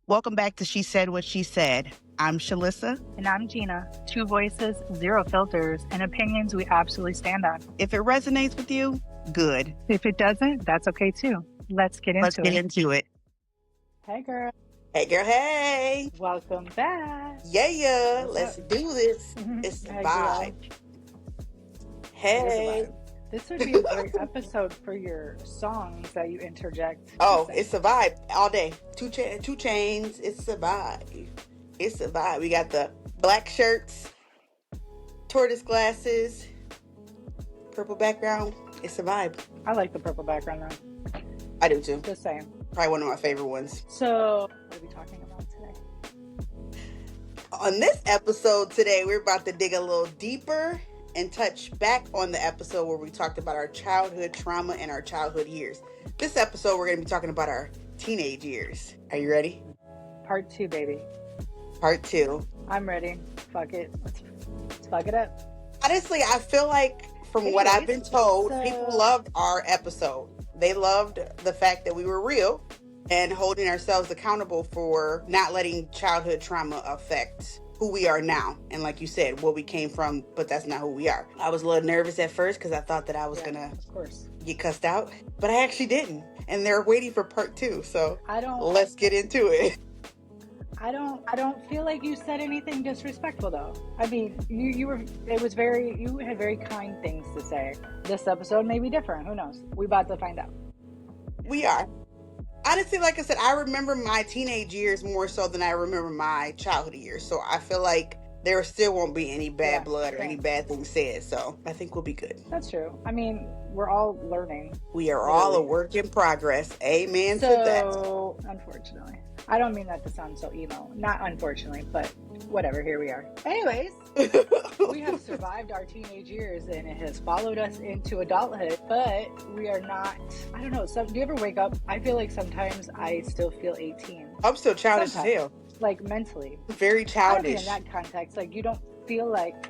Welcome back to She Said What She Said. I'm Shalissa. And I'm Gina. Two voices, zero filters, and opinions we absolutely stand on. If it resonates with you, good. If it doesn't, that's okay too. Let's get into it. Hey, girl. Hey, girl, hey. Welcome back. Yeah, What's let's up? do this. It's a vibe. Hey. This would be a great episode for your songs that you interject. Oh, it's a vibe all day. Two chains. It's a vibe. It's a vibe. We got the black shirts, tortoise glasses, purple background. It's a vibe. I like the purple background though. I do too. Just saying. Probably one of my favorite ones. So, what are we talking about today? On this episode today, we're about to dig a little deeper and touch back on the episode where we talked about our childhood trauma and our childhood years. This episode, we're going to be talking about our teenage years. Are you ready? Part 2, baby. Part 2. I'm ready. Fuck it. Let's fuck it up. Honestly, I feel like from what I've been told, people loved our episode. They loved the fact that we were real and holding ourselves accountable for not letting childhood trauma affect who we are now. And like you said, where we came from, but that's not who we are. I was a little nervous at first because I thought that I was going to get cussed out, but I actually didn't. And they're waiting for part 2. So let's get into it. I don't feel like you said anything disrespectful though. I mean, you had very kind things to say. This episode may be different. Who knows? We about to find out. We are. Honestly, like I said, I remember my teenage years more so than I remember my childhood years. So I feel like there still won't be any bad blood or any bad things said. So I think we'll be good. That's true. I mean, we're all learning. We are all a work in progress. Amen to that. So, unfortunately. I don't mean that to sound so emo. Not unfortunately, but whatever, here we are. Anyways, we have survived our teenage years and it has followed us into adulthood, but we are not, I don't know, do you ever wake up? I feel like sometimes I still feel 18. I'm still childish as hell. Like mentally. Very childish. In that context, like you don't feel like...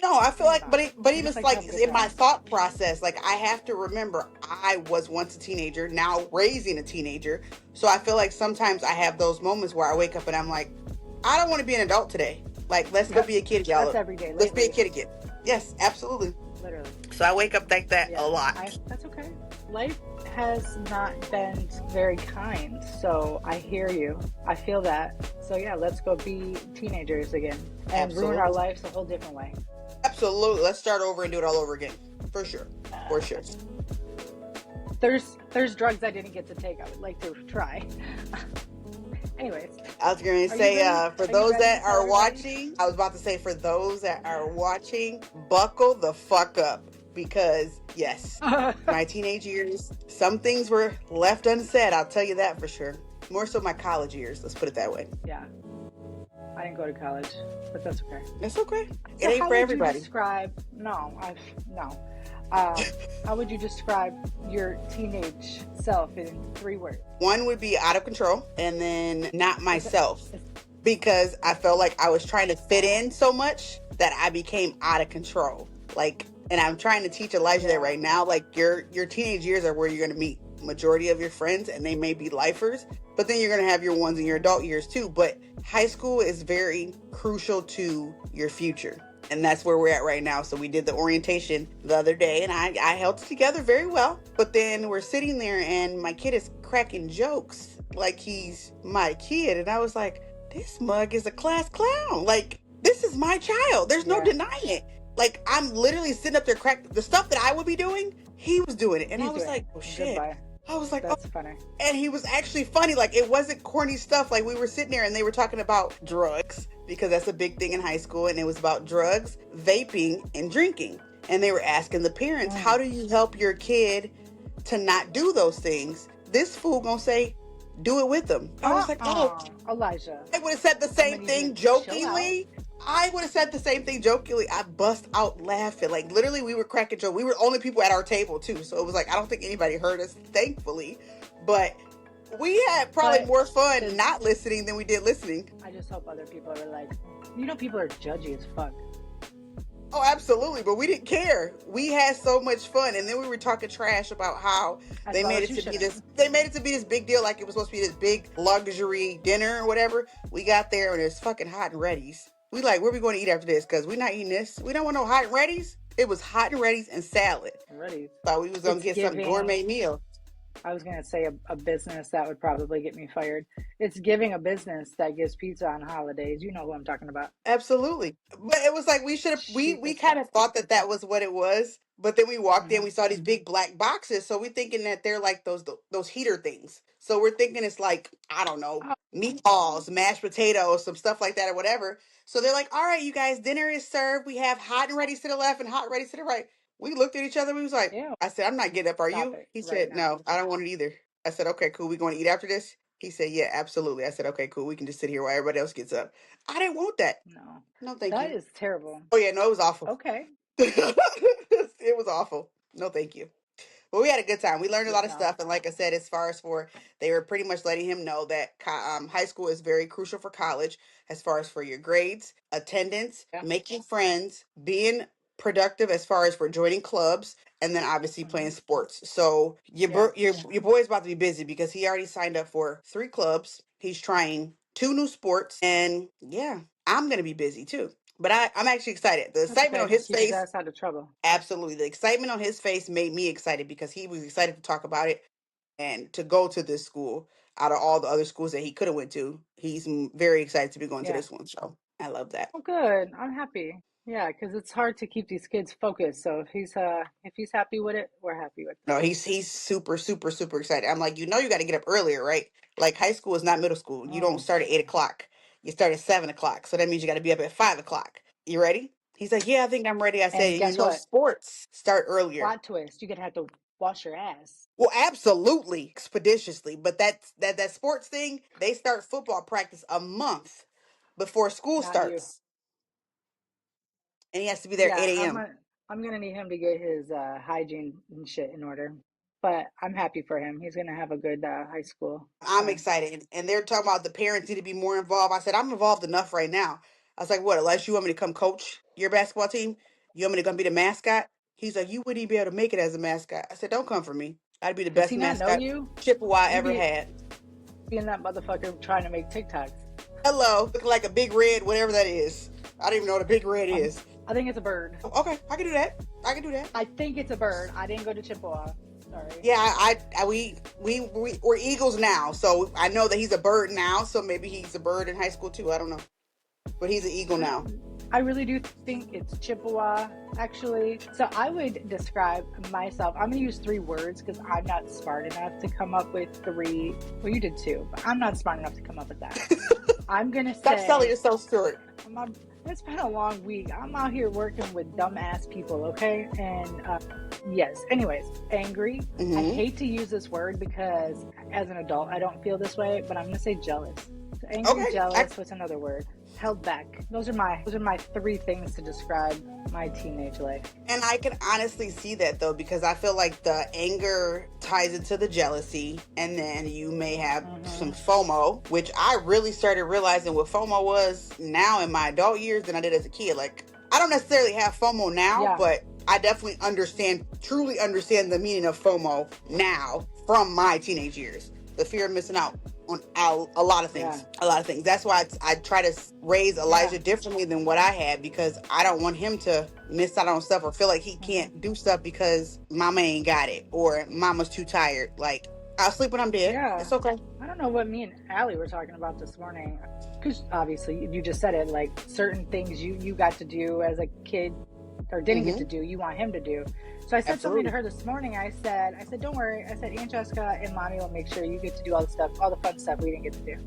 No, I feel like, but even like in my thought process, like I have to remember I was once a teenager, now raising a teenager. So I feel like sometimes I have those moments where I wake up and I'm like, I don't want to be an adult today. Like, let's go be a kid, y'all. That's every day. Let's be a kid again. Yes, absolutely. Literally. So I wake up like that a lot. That's okay. Life has not been very kind, so I hear you. I feel that. So yeah, let's go be teenagers again and ruin our lives a whole different way. Absolutely. Let's start over and do it all over again. For sure. For sure. There's drugs I didn't get to take. I would like to try. Anyways. I was going to say, for those that are watching, I was about to say, for those that are watching, buckle the fuck up. Because, yes, my teenage years, some things were left unsaid. I'll tell you that for sure. More so my college years. Let's put it that way. Yeah. I didn't go to college, but that's okay. It's okay. So it ain't for everybody. How would you describe your teenage self in 3 words? 1 would be out of control, and then not myself, because I felt like I was trying to fit in so much that I became out of control. Like, and I'm trying to teach Elijah that right now. Like, your teenage years are where you're going to meet majority of your friends, and they may be lifers, but then you're going to have your ones in your adult years too. But high school is very crucial to your future, and that's where we're at right now. So we did the orientation the other day, and I held it together very well, but then we're sitting there and my kid is cracking jokes like he's my kid, and I was like, this mug is a class clown. Like, this is my child. There's no denying it. Like, I'm literally sitting up there cracking the stuff that I would be doing. He was doing it, and I was like, oh shit. I was like, that's funny. And he was actually funny. Like, it wasn't corny stuff. Like, we were sitting there and they were talking about drugs, because that's a big thing in high school. And it was about drugs, vaping, and drinking. And they were asking the parents, how do you help your kid to not do those things? This fool gonna say, do it with them. I was like, oh, Elijah. I would have said the same thing jokingly. I bust out laughing. Like, literally, we were cracking jokes. We were the only people at our table, too. So it was like, I don't think anybody heard us, thankfully. But we had probably more fun not listening than we did listening. I just hope other people are like, people are judgy as fuck. Oh, absolutely. But we didn't care. We had so much fun. And then we were talking trash about how As they well made as it you to be should this have. they made it to be this big deal, like it was supposed to be this big luxury dinner or whatever. We got there and it's fucking hot and ready's. We like, where we going to eat after this? Because we're not eating this. We don't want no hot and ready's. It was hot and ready's and salad. Ready. Thought we was gonna It's get some giving. gourmet meal. I was gonna say a business that would probably get me fired. It's giving a business that gives pizza on holidays. You know who I'm talking about. Absolutely. But it was like we should have Cheap we as kind fuck. of thought that that was what it was. But then we walked in, Hmm. we saw these big black boxes, so we're thinking that they're like those heater things. So we're thinking it's like, I don't know, Oh, meatballs, mashed potatoes, some stuff like that or whatever. So they're like, "All right, you guys, dinner is served. We have hot and ready to the left and hot and ready to the right." We looked at each other, we was like, ew. I said, "I'm not getting up, are Stop you?" it He right said, now. "No, I don't want it either." I said, "Okay, cool. We going to eat after this?" He said, "Yeah, absolutely." I said, "Okay, cool. We can just sit here while everybody else gets up." I didn't want that. No. No, thank That you. is terrible. Oh yeah, no, it was awful. Okay. It was awful. No, thank you. But we had a good time. We learned a Yeah, lot of no. stuff, and like I said, as far as for they were pretty much letting him know that high school is very crucial for college, as far as for your grades, attendance, Yeah. making friends, being productive, as far as for joining clubs, and then obviously playing Hmm. sports. So Yeah. your boy's about to be busy because he already signed up for 3 clubs. He's trying 2 new sports, and yeah, I'm gonna be busy too. But I'm actually excited. The That's excitement on okay. his Keep his face, ass out of trouble. absolutely. The excitement on his face made me excited because he was excited to talk about it and to go to this school. Out of all the other schools that he could have went to, he's very excited to be going to Yeah. this one. So I love that. Oh, good. I'm happy. Yeah, because it's hard to keep these kids focused. So if he's happy with it, we're happy with it. No, he's super super super excited. I'm like, you got to get up earlier, right? Like high school is not middle school. You don't Oh, start at 8 o'clock. You start at 7 o'clock. So that means you got to be up at 5 o'clock. You ready? He's like, yeah, I think I'm ready. I and said, guess what? sports start earlier. Plot twist: you're gonna have to wash your ass. Well, absolutely, expeditiously. But that sports thing, they start football practice a month before school Not you. starts, and he has to be there Yeah, 8 a.m. I'm gonna need him to get his hygiene and shit in order. But I'm happy for him. He's gonna have a good high school I'm time. excited, and they're talking about the parents need to be more involved. I said I'm involved enough right now. I was like, what? Unless you want me to come coach your basketball team, you want me to come be the mascot? He's like, you wouldn't even be able to make it as a mascot. I said, don't come for me. I'd be the Does best he not know mascot you? Chippewa You ever had. being that motherfucker trying to make TikToks. Hello, looking like a big red, whatever that is. I don't even know what a big red is. I think it's a bird. Okay, I can do that. I can do that. I think it's a bird. I didn't go to Chippewa. Sorry. Yeah, we're Eagles now, so I know that he's a bird now. So maybe he's a bird in high school too. I don't know, but he's an Eagle now. I really do think it's Chippewa, actually. So I would describe myself. I'm going to use 3 words because I'm not smart enough to come up with 3. Well, you did 2, but I'm not smart enough to come up with that. I'm going to say. Stop selling yourself short. It's been a long week. I'm out here working with dumbass people, okay? And yes. Anyways, angry. I hate to use this word because as an adult, I don't feel this way, but I'm going to say jealous. So angry, Okay, jealous. What's another word? Held back. Those are my 3 things to describe my teenage life. And I can honestly see that though, because I feel like the anger ties into the jealousy, and then you may have some FOMO, which I really started realizing what FOMO was now in my adult years than I did as a kid. Like, I don't necessarily have FOMO now, Yeah. but I definitely truly understand the meaning of FOMO now from my teenage years. The fear of missing out on a lot of things. Yeah. A lot of things. That's why I try to raise Elijah differently than what I had, because I don't want him to miss out on stuff or feel like he can't do stuff because mama ain't got it or mama's too tired. Like, I'll sleep when I'm dead. Yeah. It's okay. I don't know what me and Allie were talking about this morning, because obviously you just said it, like certain things you got to do as a kid or didn't get to do, you want him to do. So I said something to her this morning. I said, don't worry. I said, Aunt Jessica and Mommy will make sure you get to do all the stuff, all the fun stuff we didn't get to do.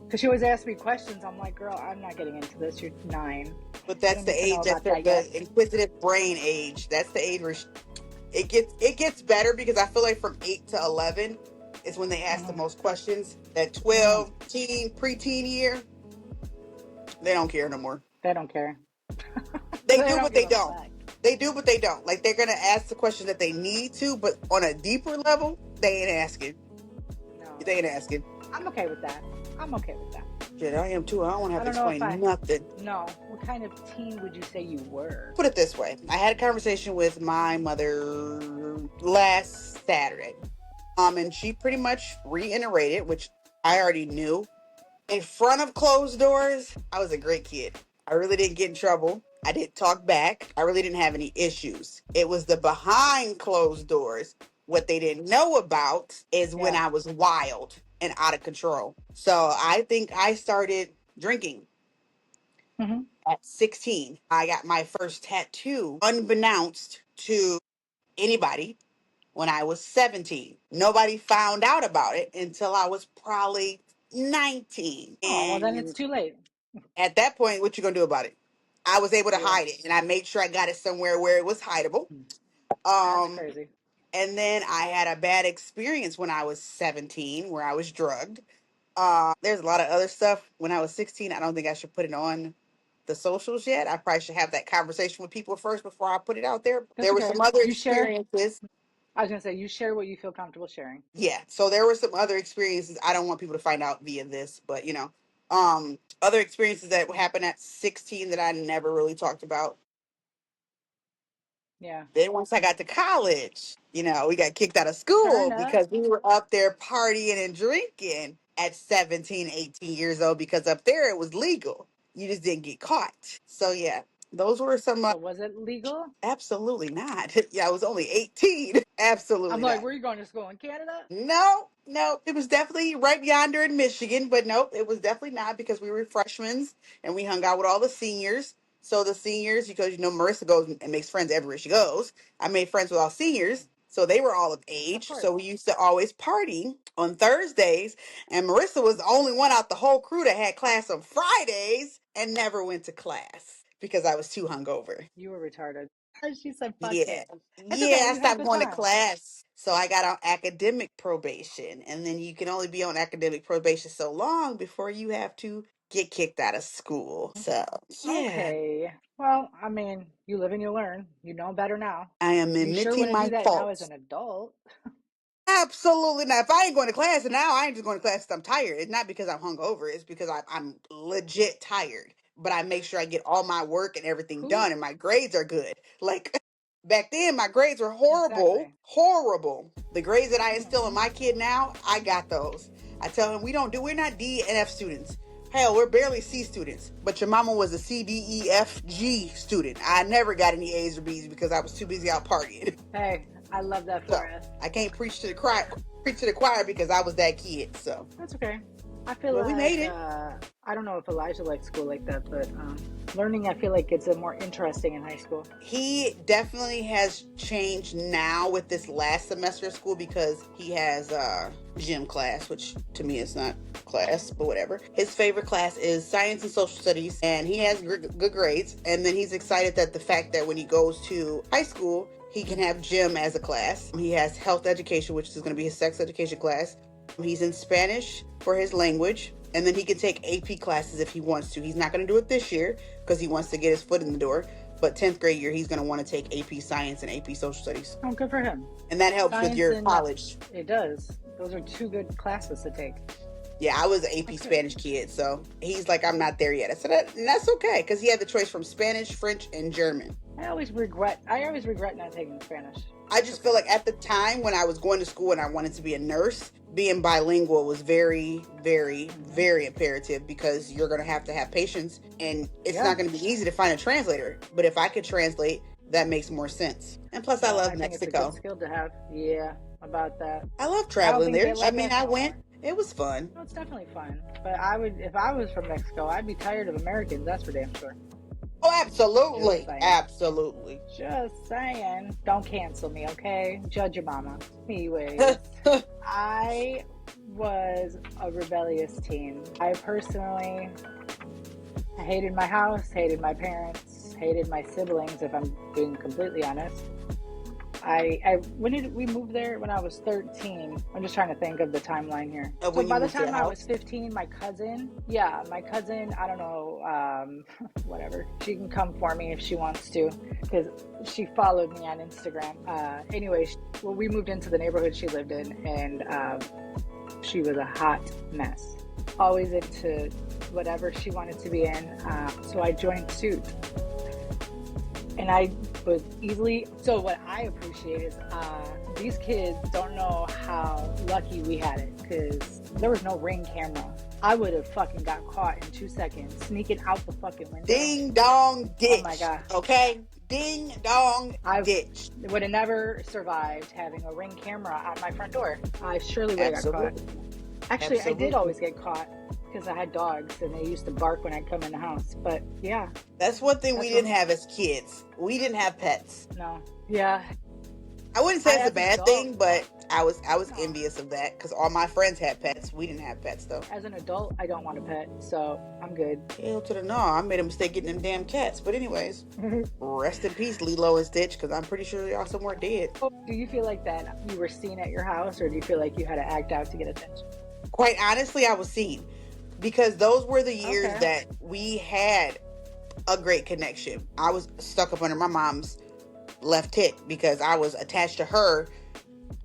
Because she always asks me questions. I'm like, girl, I'm not getting into this. You're 9. But that's the age, that's the inquisitive brain age. That's the age where it gets better, because I feel like from 8 to 11 is when they ask the most questions. That 12, preteen year, they don't care no more. They don't care. They do, but they don't. They do, but they don't. Like, they're going to ask the question that they need to, but on a deeper level, they ain't asking. No. They ain't asking. I'm okay with that. I'm okay with that. Shit, I am too. I don't want to have to explain nothing. No. What kind of teen would you say you were? Put it this way. I had a conversation with my mother last Saturday. And she pretty much reiterated, which I already knew. In front of closed doors, I was a great kid. I really didn't get in trouble. I didn't talk back. I really didn't have any issues. It was the behind closed doors. What they didn't know about is when I was wild and out of control. So I think I started drinking at 16. I got my first tattoo unbeknownst to anybody when I was 17. Nobody found out about it until I was probably 19. Oh, well, then it's And too late. at that point, what you gonna do about it? I was able to Yeah. hide it, and I made sure I got it somewhere where it was hideable. That's crazy. And then I had a bad experience when I was 17 where I was drugged. There's a lot of other stuff. When I was 16, I don't think I should put it on the socials yet. I probably should have that conversation with people first before I put it out there. That's There were okay. some other You share. experiences. I was gonna say you share what you feel comfortable sharing. Yeah, so there were some other experiences. I don't want people to find out via this, but other experiences that happened at 16 that I never really talked about. Yeah. Then once I got to college, we got kicked out of Turn school up. because we were up there partying and drinking at 17, 18 years old, because up there it was legal. You just didn't get caught. So yeah, those were some. So was it legal? Absolutely not. Yeah, I was only 18. Absolutely I'm not. like, where are you going to school in Canada? No, it was definitely right yonder in Michigan, but nope, it was definitely not, because we were freshmen and we hung out with all the seniors. So the seniors, because Marissa goes and makes friends everywhere she goes. I made friends with all seniors, so they were all of age. course. So we used to always party on Thursdays, and Marissa was the only one out the whole crew that had class on Fridays and never went to class because I was too hungover. You were retarded. She said, "Fuck Yeah. it." It's Yeah, okay. I You had a stopped good going to time. class. So I got on academic probation. And then you can only be on academic probation so long before you have to get kicked out of school. So, yeah, Okay. Well, I mean, you live and you learn. You know better now. I am You sure admitting wouldn't do my that now as faults. an adult. Absolutely not. If I ain't going to class, and now I ain't just going to class because I'm tired. It's not because I'm hungover. It's because I'm legit tired. But I make sure I get all my work and everything Who? done, and my grades are good. Like back then, my grades were horrible, Exactly. horrible. The grades that I instill in my kid now, I got those. I tell him we're not D and F students. Hell, we're barely C students. But your mama was a C, D, E, F, G student. I never got any A's or B's because I was too busy out partying. Hey, I love that So for us. I can't preach to the choir because I was that kid. So That's okay. I feel Well, like we made it. I don't know if Elijah likes school like that, but learning, I feel like it's a more interesting in high school. He definitely has changed now with this last semester of school because he has gym class, which to me is not class, but whatever. His favorite class is science and social studies, and he has good grades. And then he's excited that the fact that when he goes to high school, he can have gym as a class. He has health education, which is going to be his sex education class. He's in Spanish for his language, and then he can take AP classes if he wants to. He's not going to do it this year because he wants to get his foot in the door. But 10th grade year, he's going to want to take AP Science and AP Social Studies. Oh, good for him. And that helps Science with your and- college. It does. Those are two good classes to take. Yeah, I was an AP Spanish kid, so he's like, I'm not there yet. I said, and that's okay, because he had the choice from Spanish, French, and German. I always regret not taking Spanish. I just feel like at the time when I was going to school and I wanted to be a nurse, being bilingual was very, very, very imperative, because you're going to have patience, and it's not going to be easy to find a translator. But if I could translate, that makes more sense. And plus, I love think Mexico. It's a good skill to have. Yeah, about that. I love traveling there. like I mean, that I no went. more. It was fun. No, it's definitely fun. But if I was from Mexico, I'd be tired of Americans. That's for damn sure. Oh, absolutely. Just saying. Absolutely. Just saying. Don't cancel me, okay? Judge your mama. Anyways, I was a rebellious teen. I personally hated my house, hated my parents, hated my siblings, if I'm being completely honest. When did we move there? When I was 13. I'm just trying to think of the timeline here. Of So when you by the moved to your time I house? was 15, my cousin, I don't know, whatever. She can come for me if she wants to, because she followed me on Instagram. Anyway, we moved into the neighborhood she lived in, and She was a hot mess. Always into whatever she wanted to be in. So I joined suit. And I was easily, so what I appreciate is these kids don't know how lucky we had it, because there was no Ring camera. I would have fucking got caught in 2 seconds sneaking out the fucking window. Ding dong ditch. Oh my God. Okay? Ding dong ditch. Would have never survived having a Ring camera at my front door. I surely would have got caught. Actually, Absolutely. I did always get caught because I had dogs and they used to bark when I'd come in the house. But yeah. That's one thing we didn't have as kids. We didn't have pets. No. Yeah. I wouldn't say it's a bad adult, thing, but I was envious of that because all my friends had pets. We didn't have pets though. As an adult, I don't want a pet, so I'm good. Hell to the no. I made a mistake getting them damn cats. But anyways, rest in peace, Lilo and Stitch, because I'm pretty sure y'all somewhere dead. Do you feel like that you were seen at your house, or do you feel like you had to act out to get attention? Quite honestly, I was seen because those were the years Okay. that we had a great connection. I was stuck up under my mom's left tit because I was attached to her.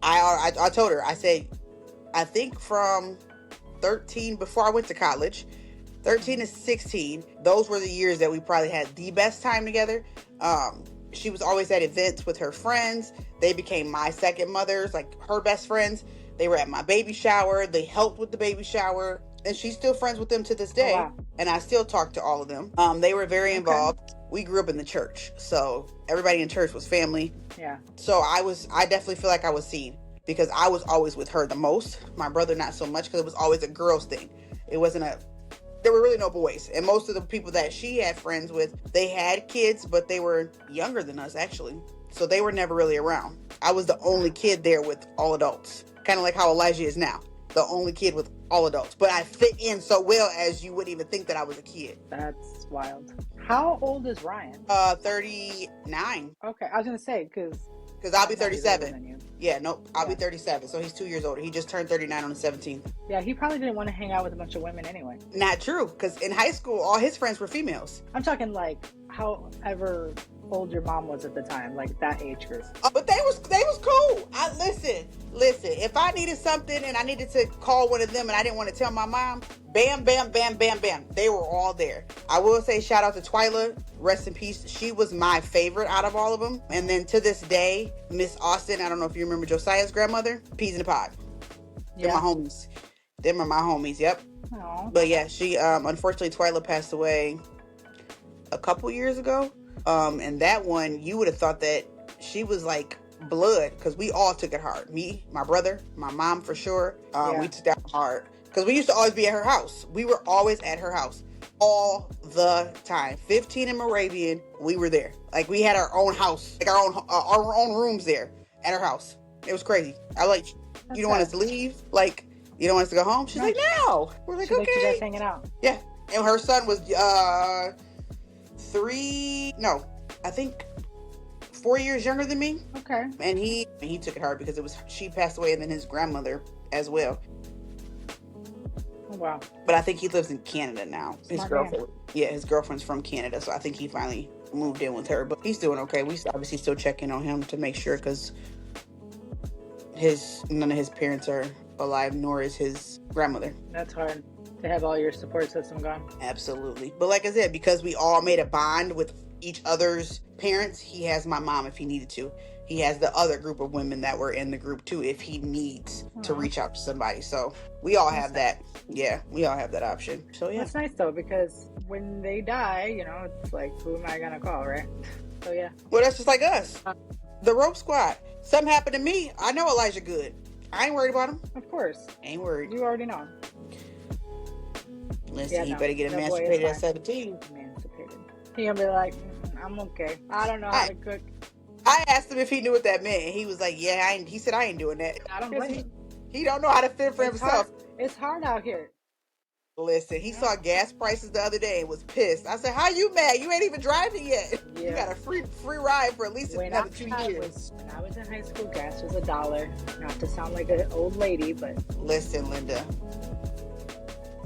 I told her, I said, I think from 13, before I went to college, 13 to 16, those were the years that we probably had the best time together. She was always at events with her friends. They became my second mothers, like her best friends. They were at my baby shower. They helped with the baby shower. And she's still friends with them to this day. Oh, wow. And I still talk to all of them. They were very involved. We grew up in the church. So everybody in church was family. Yeah. So I definitely feel like I was seen because I was always with her the most. My brother, not so much, because it was always a girls thing. There were really no boys. And most of the people that she had friends with, they had kids, but they were younger than us, actually. So they were never really around. I was the only kid there with all adults. Kind of like how Elijah is now. The only kid with all adults. But I fit in so well as you wouldn't even think that I was a kid. That's wild. How old is Ryan? 39. Okay, I was going to say, because I'll be 37. You. Yeah, nope. I'll be Yeah. 37. So he's 2 years older. He just turned 39 on the 17th. Yeah, he probably didn't want to hang out with a bunch of women anyway. Not true, because in high school, all his friends were females. I'm talking like however old your mom was at the time, like that age group. But they was cool. Listen. If I needed something and I needed to call one of them and I didn't want to tell my mom, bam, bam, bam, bam, bam. They were all there. I will say shout out to Twyla. Rest in peace. She was my favorite out of all of them. And then to this day, Miss Austin, I don't know if you remember Josiah's grandmother, Peas in the Pod. They're my homies. Them are my homies, yep. Aww. But yeah, she unfortunately Twyla passed away a couple years ago. And that one, you would have thought that she was like blood, because we all took it hard. Me, my brother, my mom for sure. We took that hard because we used to always be at her house. We were always at her house all the time. 15 in Moravian, we were there. Like we had our own house, like our own rooms there at her house. It was crazy. I was like, you don't want us to leave? Like, you don't want us to go home? She's like, no. We're like, She's okay. like, you guys hanging out. Yeah. And her son was 4 years younger than me. Okay. And he took it hard because she passed away and then his grandmother as well. Oh, wow. But I think he lives in Canada now. His Smart girlfriend. man. Yeah, his girlfriend's from Canada, so I think he finally moved in with her. But he's doing okay. We obviously still check in on him to make sure, because none of his parents are alive, nor is his grandmother. That's hard to have all your support system gone. Absolutely. But like I said, because we all made a bond with each other's parents, he has my mom if he needed to. He has the other group of women that were in the group too if he needs to reach out to somebody. So we all have that. Yeah, we all have that option. So yeah. That's nice though, because when they die, it's like, who am I gonna call, right? So yeah. Well, that's just like us. The Rope Squad. Something happened to me. I know Elijah good. I ain't worried about him. Of course. Ain't worried. You already know. Listen, he better get that boy is emancipated at fine. 17. Emancipated. He gonna be like, I'm okay. I don't know how to cook. I asked him if he knew what that meant. He was like, yeah, he said, I ain't doing that. I don't blame him. He don't know how to fend for It's himself. It's hard out here. Listen, he saw gas prices the other day and was pissed. I said, how you mad? You ain't even driving yet. Yeah. You got a free ride for at least another 2 years. When I was in high school, gas was $1. Not to sound like an old lady, but Listen, Linda.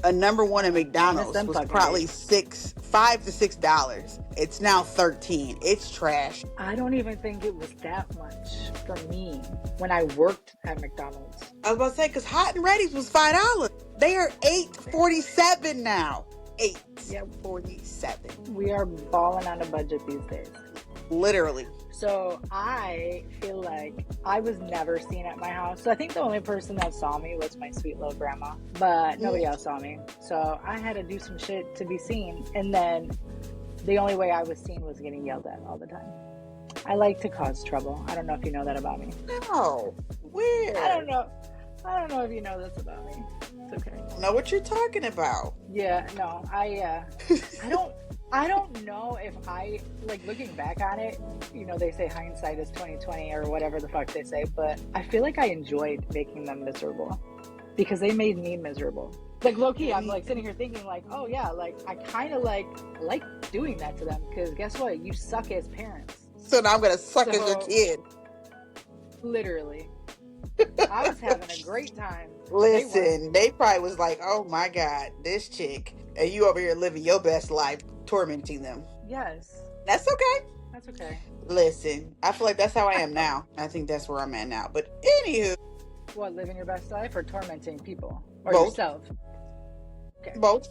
A number one at Miss McDonald's them was fucking probably days. $5 to $6. It's now $13. It's trash. I don't even think it was that much for me when I worked at McDonald's. I was about to say, because Hot and Ready's was $5. They are $8.47 now. $8.47. We are balling on a budget these days. Literally. So I feel like I was never seen at my house. So I think the only person that saw me was my sweet little grandma, but nobody else saw me. So I had to do some shit to be seen. And then the only way I was seen was getting yelled at all the time. I like to cause trouble. I don't know if you know that about me. No. Weird. I don't know if you know this about me. It's okay. I don't know what you're talking about. Yeah, no, I don't know if I, like, looking back on it, you know, they say hindsight is 2020 or whatever the fuck they say, but I feel like I enjoyed making them miserable because they made me miserable. Like, low-key, I'm like sitting here thinking like, oh yeah, like I kind of like doing that to them because guess what? You suck as parents. So now I'm going to suck as your So- kid. Literally. I was having a great time. Listen, they probably was like, oh my God, this chick. And you over here living your best life, tormenting them. Yes, That's okay. that's okay. Listen, I feel like that's how I am now. I think that's where I'm at now. But anywho, What, living your best life or tormenting people? Or Both. yourself? Okay. both.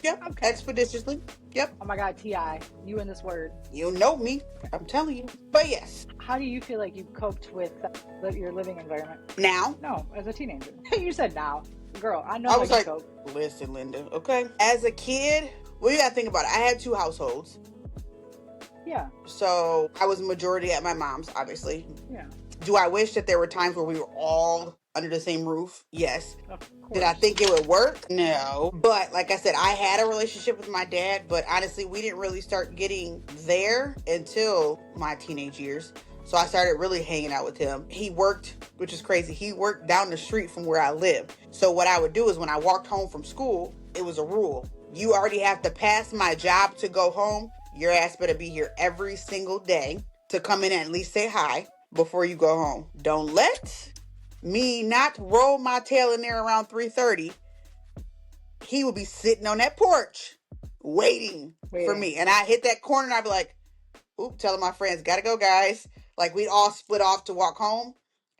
Yep. Okay. Expeditiously. Yep. Oh my God, T.I., you and this word. You know me. I'm telling you. But yes, How do you feel like you coped with your living environment? now, No, as a teenager. You said now. Girl, I know I how was you like, cope. listen, Linda, okay? As a kid, well, you gotta think about it. I had 2 households. Yeah, So I was majority at my mom's, obviously. yeah, Do I wish that there were times where we were all under the same roof? Yes. of course. Did I think it would work? No. But like I said, I had a relationship with my dad, but honestly, we didn't really start getting there until my teenage years. So I started really hanging out with him. He worked, which is crazy. He worked down the street from where I lived. So what I would do is when I walked home from school, it was a rule. You already have to pass my job to go home. Your ass better be here every single day to come in and at least say hi before you go home. Don't let me not roll my tail in there around 3:30. He would be sitting on that porch waiting for me. And I hit that corner and I'd be like, oop, telling my friends, gotta go, guys. Like, we'd all split off to walk home.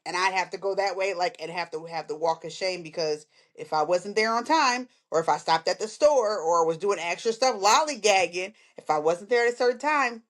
And I'd have to go that way, like, and have the walk of shame because if I wasn't there on time, or if I stopped at the store, or was doing extra stuff, lollygagging, if I wasn't there at a certain time,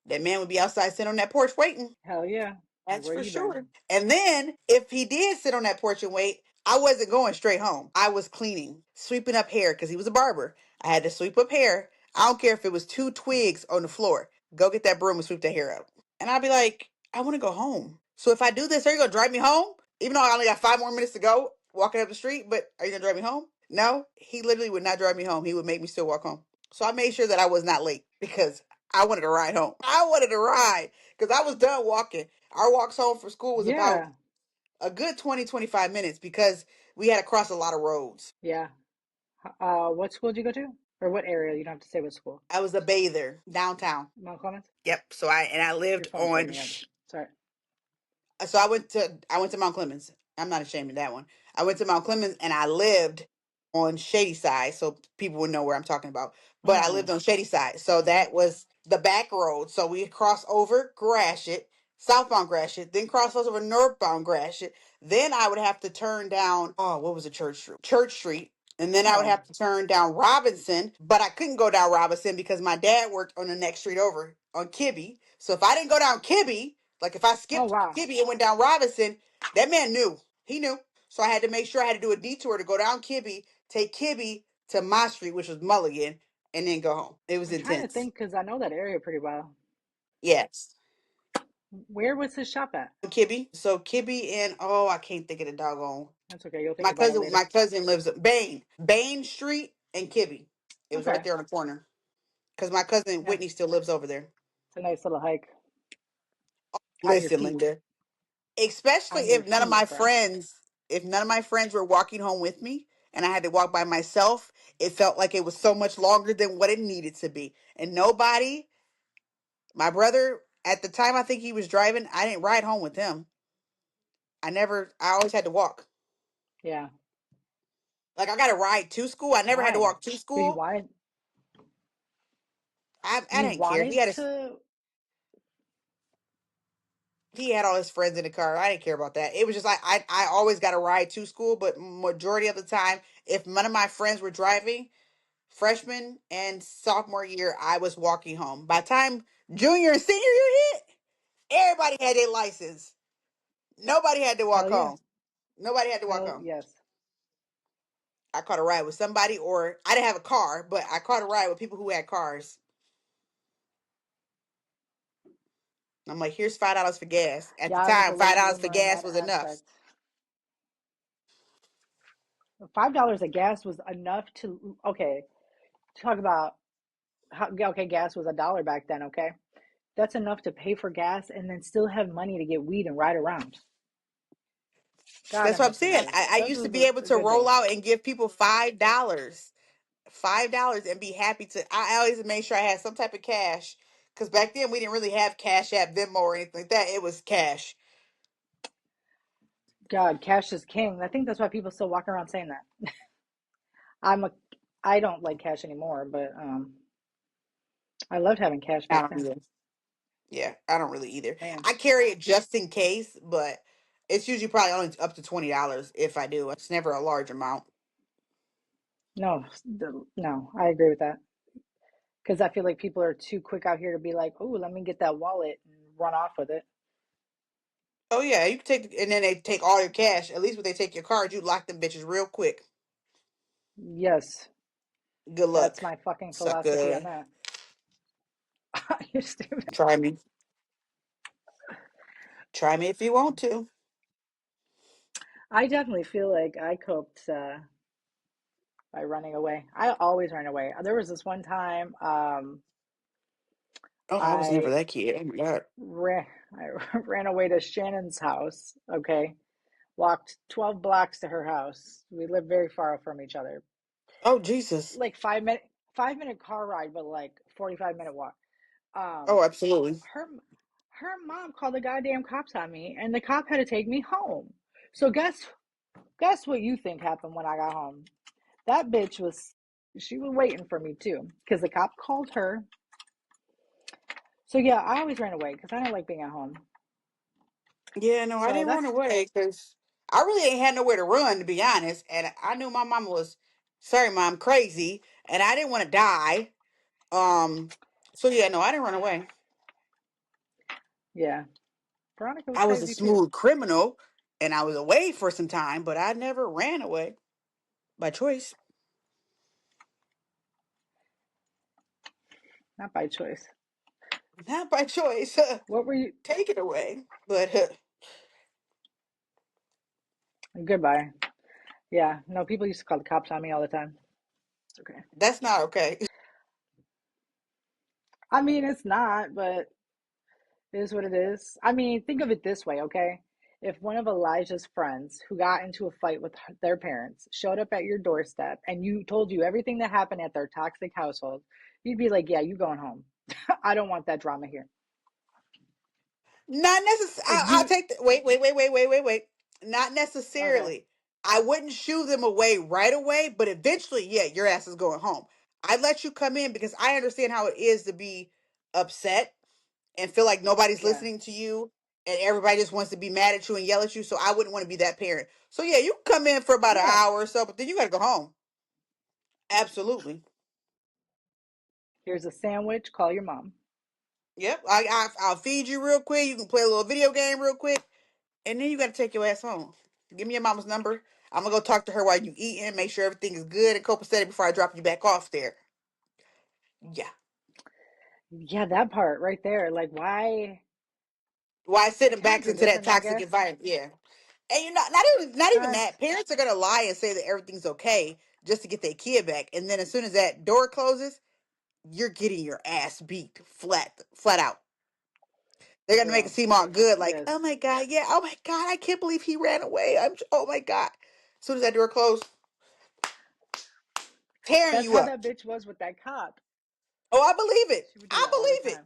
that man would be outside sitting on that porch waiting. Hell yeah. That's Where for you sure. been? And then if he did sit on that porch and wait, I wasn't going straight home. I was cleaning, sweeping up hair because he was a barber. I had to sweep up hair. I don't care if it was 2 twigs on the floor. Go get that broom and sweep the hair up. And I'd be like, I want to go home. So if I do this, are you going to drive me home? Even though I only got 5 more minutes to go walking up the street, but are you going to drive me home? No, he literally would not drive me home. He would make me still walk home. So I made sure that I was not late because I wanted to ride home. I wanted to ride because I was done walking. Our walks home from school was about Yeah, a good 20-25 minutes because we had to cross a lot of roads. yeah. What school did you go to? Or what area? You don't have to say what school. I was a bather downtown. Mount Clemens? Yep. So I Your lived phone's on. breaking up. Sorry. So I went to Mount Clemens. I'm not ashamed of that one. I went to Mount Clemens and I lived on Shady Side, so people would know where I'm talking about. But I lived on Shady Side, so that was the back road. So we cross over Gratiot, southbound Gratiot, then cross over northbound Gratiot. Then I would have to turn down. Oh, what was it? Church Street. Church Street. And then I would Oh. have to turn down Robinson, but I couldn't go down Robinson because my dad worked on the next street over on Kibby. So if I didn't go down Kibby, like if I skipped Oh, wow. Kibby and went down Robinson, that man knew. He knew. So I had to make sure I had to do a detour to go down Kibby, take Kibby to my street, which was Mulligan, and then go home. It was I'm trying to intense. think because I know that area pretty well. Yes. Where was his shop at? Kibby. So Kibby and I can't think of the doggone. That's okay. You'll think My about it cousin later. my cousin lives at Bain Street and Kibby. It was right Okay. there on the corner. Because my cousin Yeah. Whitney still lives over there. It's a nice little hike. On your Listen, feet. Linda. Especially On your if none of my feet, bro. friends were walking home with me and I had to walk by myself, it felt like it was so much longer than what it needed to be. And my brother, at the time I think he was driving, I didn't ride home with him. I always had to walk. Yeah. Like, I got to ride to school. I never had to Why? walk to Because you school. wanted I you didn't care. wanted to. He had all his friends in the car. I didn't care about that. It was just like I always got a ride to school, but majority of the time, if none of my friends were driving, freshman and sophomore year, I was walking home. By the time junior and senior year hit, everybody had their license. Nobody had to walk Hell yeah. home. Nobody had to walk Hell home. yes. I caught a ride with somebody, or I didn't have a car, but I caught a ride with people who had cars. I'm like, here's $5 for gas. At Yeah, the I was a time, five late dollars for bloomer in gas that was enough. aspect. $5 a gas was enough to okay. Talk about how okay, gas was $1 back then. Okay, that's enough to pay for gas and then still have money to get weed and ride around. God, I That's what I'm miss them saying. days. I Those used to were be able the to good roll days. out and give people $5 and be happy to. I always made sure I had some type of cash because back then we didn't really have Cash App, Venmo, or anything like that. It was cash. God, cash is king. I think that's why people still walk around saying that. I'm a, I don't like cash anymore, but I loved having cash I back don't then. either. Yeah, I don't really either. Man, I carry it just in case, but it's usually probably only up to $20 if I do. It's never a large amount. no, no, I agree with that because I feel like people are too quick out here to be like, "Oh, let me get that wallet and run off with it." Oh yeah, you can take, and then they take all your cash. At least when they take your card, you lock them bitches real quick. Yes, Good that's luck, my fucking philosophy on sucker. that. You're stupid. Try me. Try me if you want to. I definitely feel like I coped by running away. I always ran away. There was this one time Oh, I was never I that kid. Oh my god. ran I ran away to Shannon's house. Okay, walked 12 blocks to her house. We lived very far from each other. Oh Jesus. Like 5 minute car ride, but like 45-minute walk. Oh, Um, absolutely. her mom called the goddamn cops on me, and the cop had to take me home. So guess what you think happened when I got home? That bitch was she was waiting for me too, because the cop called her. So yeah, I always ran away because I don't like being at home. Yeah, no, I So didn't run that's away because I really ain't had nowhere to run, to be honest. And I knew my mama was, sorry, mom, crazy, and I didn't want to die. Um, so yeah, no, I didn't run away. yeah. Veronica was I was a crazy too. smooth criminal, and I was away for some time, but I never ran away by choice, Not by choice. not by choice. What were you? Take it away, but Goodbye. Yeah. No, people used to call the cops on me all the time. It's okay. that's not okay. I mean, it's not, but it is what it is. I mean, think of it this way, okay? If one of Elijah's friends who got into a fight with their parents showed up at your doorstep and you told you everything that happened at their toxic household, you'd be like, "Yeah, you going home. I don't want that drama here." Not necessarily. If I'll you take the wait. Not okay, necessarily. I wouldn't shoo them away right away, but eventually, yeah, your ass is going home. I'd let you come in because I understand how it is to be upset and feel like nobody's yeah, listening to you and everybody just wants to be mad at you and yell at you. So I wouldn't want to be that parent. So yeah, you can come in for about an yeah. hour or so, but then you got to go home. Absolutely. Here's a sandwich. Call your mom. Yep. I'll feed you real quick. You can play a little video game real quick. And then you got to take your ass home. Give me your mama's number. I'm gonna go talk to her while you eating. Make sure everything is good and copacetic before I drop you back off there. Yeah. Yeah, that part right there. Like, why? Why send them back Parents are into that different, I toxic guess. environment? Yeah. And you're not even Uh, that. Parents are gonna lie and say that everything's okay just to get their kid back. And then as soon as that door closes, you're getting your ass beat flat out. They're gonna make it girl, seem all good, like, yes. oh my god, yeah, oh my god, I can't believe he ran away. Oh my god. As soon as that door closed, tearing That's you how up. that bitch was with that cop. Oh, I believe it. She would do I that all the believe it. time.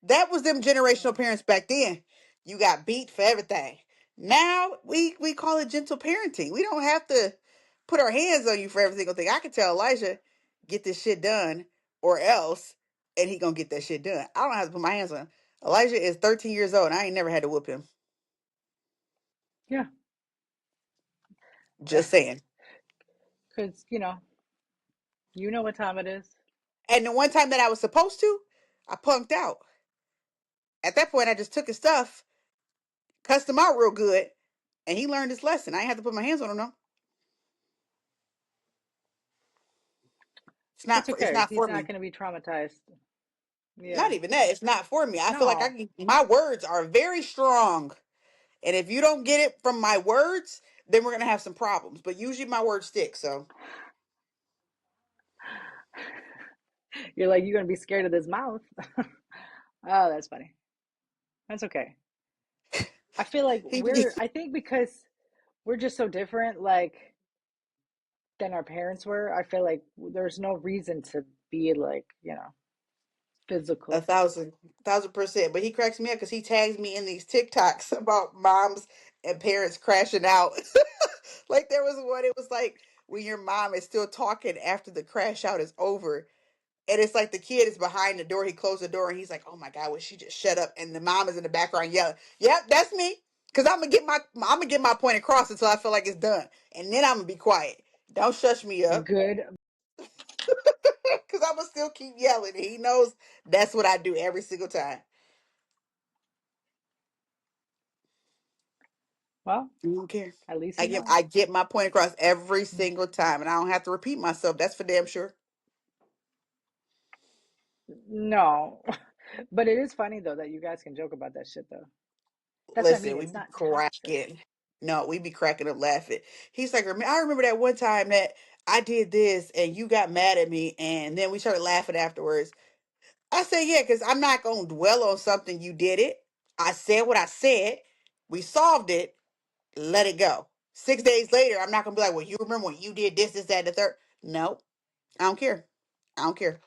That was them generational Oh, parents back then. You got beat for everything. Now we call it gentle parenting. We don't have to. put our hands on you for every single thing. I can tell Elijah, get this shit done or else, and he gonna get that shit done. I don't have to put my hands on him. Elijah is 13 years old, and I ain't never had to whoop him. Yeah. Just saying. Because, you know what time it is. And the one time that I was supposed to, I punked out. At that point, I just took his stuff, cussed him out real good, and he learned his lesson. I ain't have to put my hands on him, no. It's That's not for, it's okay. not He's for not me. going to be traumatized. Yeah. Not even that. It's not for me. I feel like No. my words are very strong. And if you don't get it from my words, then we're going to have some problems. But usually my words stick, so. You're like, you're going to be scared of this mouth. Oh, that's funny. That's okay. I feel like I think because we're just so different, like, than our parents were, I feel like there's no reason to be like, A physical. thousand percent. But he cracks me up because he tags me in these TikToks about moms and parents crashing out. Like there was one, it was like when your mom is still talking after the crash out is over. And it's like the kid is behind the door. He closed the door and he's like, "Oh my God, would she just shut up?" And the mom is in the background yelling, "Yep, that's me." Because I'm gonna get my point across until I feel like it's done. And then I'm gonna be quiet. Don't shush me up. Good. Because I'm gonna still keep yelling. He knows that's what I do every single time. Well, I don't care. at least I you get know. I get my point across every single time, and I don't have to repeat myself. That's for damn sure. No. But it is funny though that you guys can joke about that shit though. That's what I Listen, mean. we It's be not toxic. cracking. No, we be cracking up laughing. He's like, I remember that one time that I did this and you got mad at me, and then we started laughing afterwards. I said, yeah, because I'm not gonna dwell on something you did it. I said what I said. We solved it. Let it go. 6 days later, I'm not gonna be like, well, you remember when you did this, that, and the third. No, I don't care. I don't care.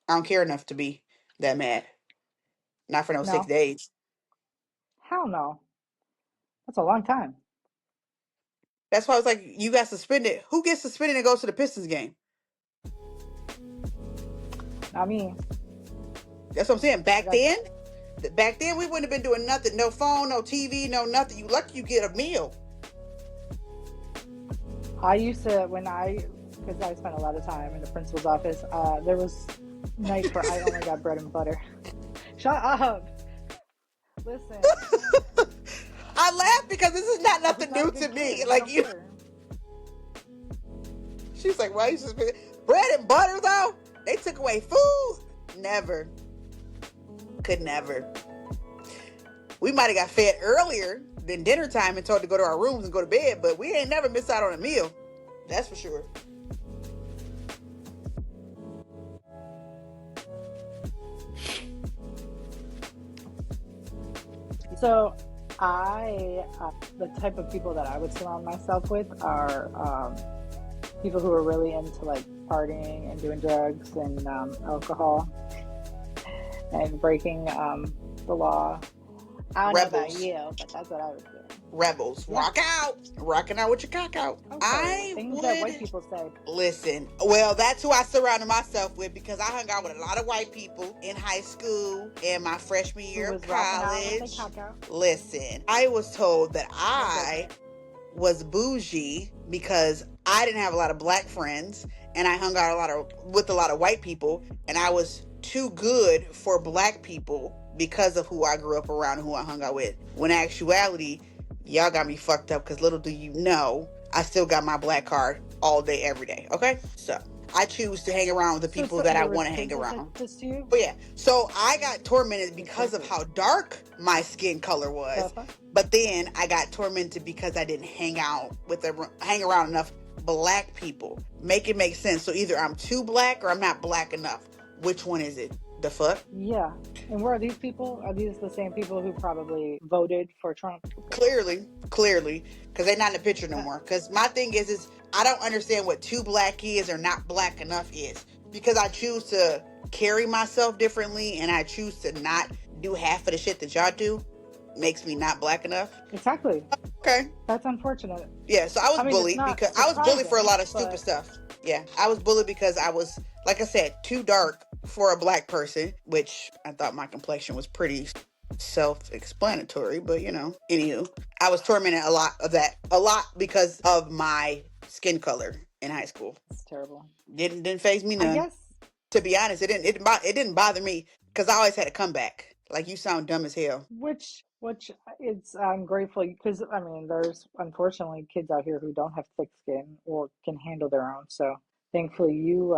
I don't care enough to be that mad. Not for no six No. days. Hell no. That's a long time. That's why I was like, you got suspended. Who gets suspended and goes to the Pistons game? Not me. That's what I'm saying. I got Back then we wouldn't have been doing nothing. No phone, no TV, no nothing. You lucky you get a meal. I used to because I spent a lot of time in the principal's office. There was nights where I only got bread and butter. Shut up. Listen. I laugh because this is not I was nothing not a new good to kid, me. and I Like don't you, care. she's like, why you suspended? Bread and butter though? They took away food. Never. Could never. We might have got fed earlier than dinner time and told to go to our rooms and go to bed, but we ain't never missed out on a meal. That's for sure. So the type of people that I would surround myself with are people who are really into like partying and doing drugs and alcohol and breaking the law. I don't know about Rebels. you, but that's what I would do. Rebels. Yeah. Rock out. Rocking out with your cock out. Okay. Things that white people say. Listen. Well, that's who I surrounded myself with because I hung out with a lot of white people in high school and my freshman year of college. Listen, I was told that I was bougie because I didn't have a lot of black friends and I hung out with a lot of white people, and I was too good for black people because of who I grew up around and who I hung out with. When in actuality, y'all got me fucked up because little do you know, I still got my black card all day, every day. Okay? So I choose to hang around with the people that I want to hang around. But yeah, so I got tormented because of how dark my skin color was. But then I got tormented because I didn't hang around enough black people. Make it make sense. So either I'm too black or I'm not black enough. Which one is it? The fuck? Yeah. And where are these people? Are these the same people who probably voted for Trump? Clearly, because they're not in the picture no more. Because my thing is I don't understand what too black is or not black enough is. Because I choose to carry myself differently and I choose to not do half of the shit that y'all do. Makes me not black enough. Exactly. Okay. That's unfortunate. Yeah, so I was I mean, it's bullied not because I was bullied for a surprising, lot of stupid but stuff. Yeah, I was bullied because I was, like I said, too dark for a black person, which I thought my complexion was pretty self-explanatory, but anywho, I was tormented a lot because of my skin color in high school. it's terrible. Didn't phase me I none. guess To be honest, it didn't bother me because I always had a comeback. Like, you sound dumb as hell. which it's I'm grateful because I mean there's unfortunately kids out here who don't have thick skin or can handle their own. So thankfully you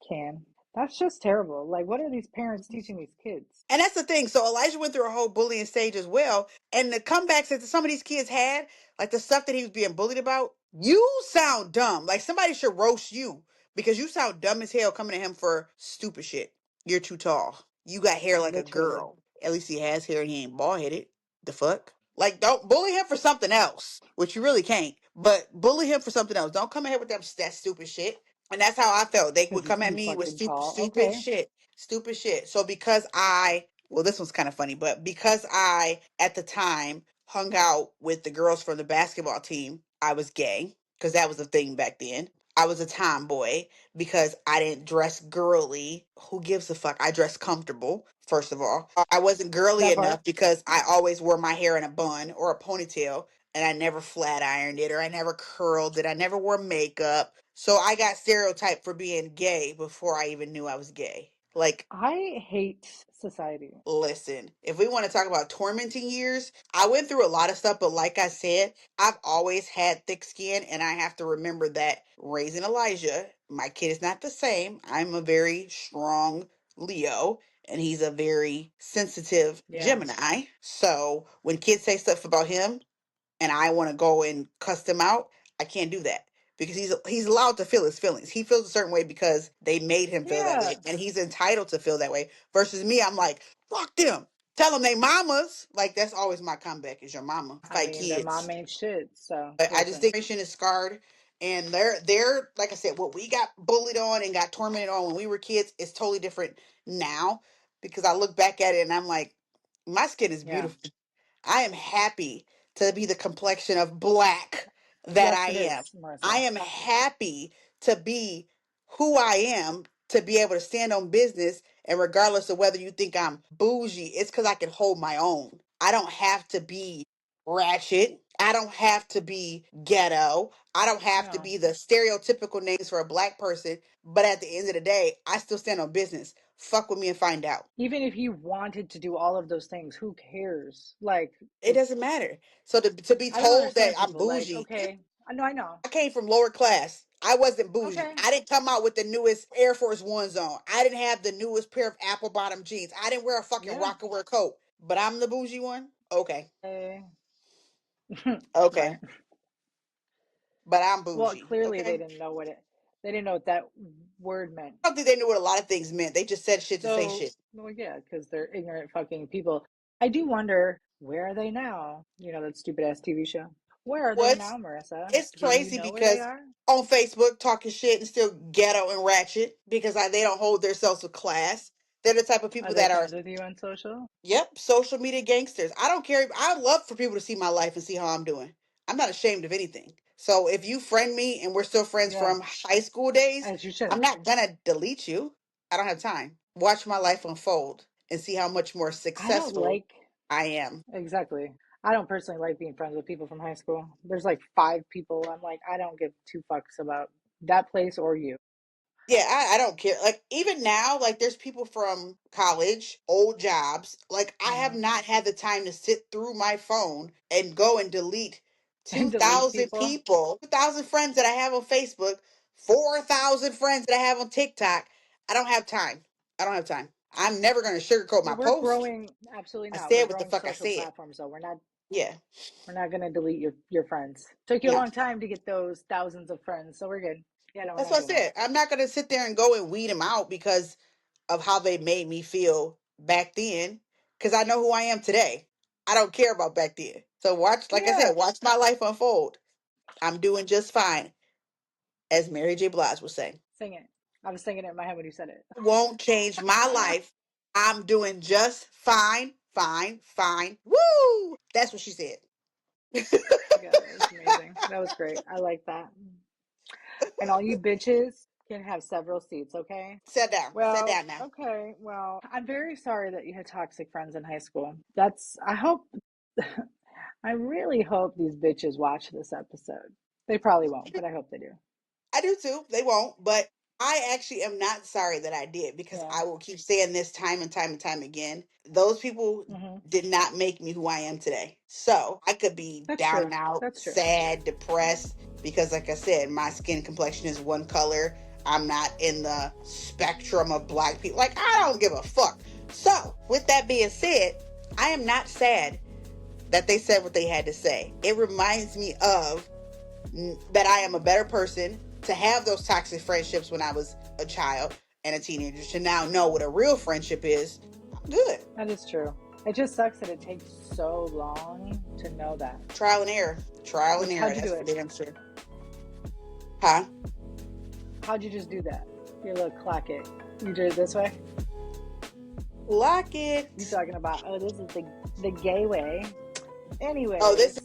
can. That's just terrible. Like, what are these parents teaching these kids? And that's the thing. So Elijah went through a whole bullying stage as well. And the comebacks that some of these kids had, like the stuff that he was being bullied about, you sound dumb. Like, somebody should roast you because you sound dumb as hell coming at him for stupid shit. You're too tall. You got hair like a Literally. girl. At least he has hair and he ain't bald headed. The fuck? Like, don't bully him for something else, which you really can't. But bully him for something else. Don't come in here with that stupid shit. And that's how I felt. They would Because he's come at too me with fucking tall. stupid Okay. shit. Stupid shit. So well, this one's kind of funny, but because I, at the time, hung out with the girls from the basketball team, I was gay because that was a thing back then. I was a tomboy because I didn't dress girly. Who gives a fuck? I dressed comfortable, first of all. I wasn't girly That part. enough because I always wore my hair in a bun or a ponytail, and I never flat ironed it or I never curled it. I never wore makeup. So I got stereotyped for being gay before I even knew I was gay. Like, I hate society. listen, if we want to talk about tormenting years, I went through a lot of stuff, but like I said, I've always had thick skin, and I have to remember that raising Elijah, my kid is not the same. I'm a very strong Leo, and he's a very sensitive Yeah. Gemini. So when kids say stuff about him, and I want to go and cuss them out, I can't do that because he's allowed to feel his feelings. He feels a certain way because they made him feel that way, Yeah. and he's entitled to feel that way. Versus me, I'm like, fuck them. Tell them they mamas. Like, that's always my comeback, is your mama. I Fight mean, their kids. mom ain't shit. So But I just listen. think generation is scarred, and they're like I said, what we got bullied on and got tormented on when we were kids is totally different now. Because I look back at it and I'm like, my skin is Yeah. beautiful. I am happy to be the complexion of black that Yes, I it am. is, I Marissa. am happy to be who I am, to be able to stand on business. And regardless of whether you think I'm bougie, it's because I can hold my own. I don't have to be ratchet. I don't have to be ghetto. I don't have to No. be the stereotypical names for a black person. But at the end of the day, I still stand on business. Fuck with me and find out. Even if you wanted to do all of those things, who cares? Like, It it's, doesn't matter. So to be I don't told that understand I'm people. Like, bougie, okay, I know, I know. I came from lower class. I wasn't bougie. Okay, I didn't come out with the newest Air Force Ones on. I didn't have the newest pair of apple bottom jeans. I didn't wear a fucking yeah. Rockaware coat. But I'm the bougie one? Okay. Eh, Okay. right. But I'm Well, bougie. clearly Okay. they didn't know what that word meant. I don't think they knew what a lot of things meant. They just said shit to say So, shit. well, yeah, because they're ignorant fucking people. I do wonder, where are they now? You know, that stupid ass TV show. Where are they What's now, Marissa? It's Do you crazy know where they because are? on Facebook talking shit and still ghetto and ratchet because they don't hold themselves with class. They're the type of Are people they that are, friends with you on social? yep, social media gangsters. I don't care. I love for people to see my life and see how I'm doing. I'm not ashamed of anything. So if you friend me and we're still friends Yeah, from high school days, as you should. I'm not gonna delete you. I don't have time. Watch my life unfold and see how much more I don't successful like, I am. exactly. I don't personally like being friends with people from high school. There's like five people. I'm like, I don't give two fucks about that place or you. Yeah, I don't care. Like, even now, like, there's people from college, old jobs. Like, I have Hmm. not had the time to sit through my phone and go and delete And delete 2,000 people. people, 2,000 friends that I have on Facebook, 4,000 friends that I have on TikTok. I don't have time. I don't have time. I'm never going to sugarcoat my Well, we're post. growing, absolutely I not. We're said what the growing fuck I social said. platforms, though. Yeah, We're not gonna delete your friends. Took you a no. long time to get those thousands of friends, so we're good. Yeah, no, we're That's not what I doing that. said. I'm not going to sit there and go and weed them out because of how they made me feel back then, because I know who I am today. I don't care about back then. So watch, like I Yeah, said, watch my life unfold. I'm doing just fine, as Mary J. Blige would say. sing it. I was singing it in my head when you said it. Won't change my life. I'm doing just fine, fine, fine. Woo! That's what she said. God, that was amazing. That was great. I like that. And all you bitches can have several seats, okay? Sit down. Sit Well, down now. okay. Well, I'm very sorry that you had toxic friends in high school. I hope, I really hope these bitches watch this episode. They probably won't, but I hope they do. I do too. They won't, but I actually am not sorry that I did, because Yeah. I will keep saying this time and time and time again. Those people did not make me who I am today. So I could be That's down true. and out, That's true. sad, depressed, because like I said, my skin complexion is one color. I'm not in the spectrum of black people. Like, I don't give a fuck. So with that being said, I am not sad that they said what they had to say. It reminds me of that I am a better person to have those toxic friendships when I was a child and a teenager, to now know what a real friendship is. I'm good. That is true. It just sucks that it takes so long to know that. Trial and error. Trial and error. How'd you do That's it? the answer. Huh? How'd you just do that? Your little clock it. You did it this way? Lock it. You talking about, oh, this is the gay way. Anyway. Oh, this.